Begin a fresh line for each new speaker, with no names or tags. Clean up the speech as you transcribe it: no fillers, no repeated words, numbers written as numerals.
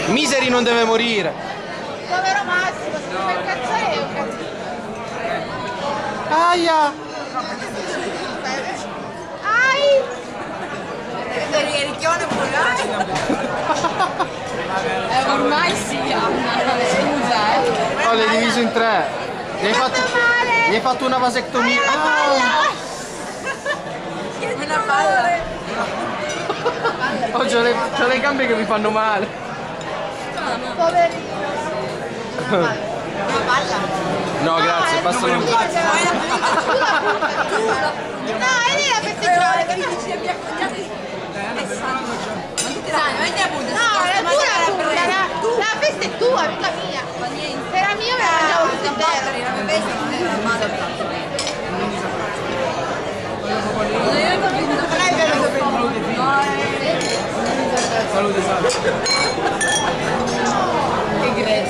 Misery non deve morire.
Povero Massimo, se no, per cazzare è un cazzo.
Aia!
Ai!
Deve ricchione pure.
Ormai sì, scusa,
Oh, l'hai diviso in tre. Gli hai fatto una vasectomia.
Una palla.
Oh, c'ho le gambe che mi fanno male.
Poverino.
Una palla.
No, grazie, basta non...
No, è lì la festeggiare.
Ma tutti sanno, vedi appunto.
No, la tua, la festa è tua, mica mia.
Ma niente.
Se era mia me la mangiavo tutti intera.
La mia festa non era male.
Salute, salute.
Che grezzo.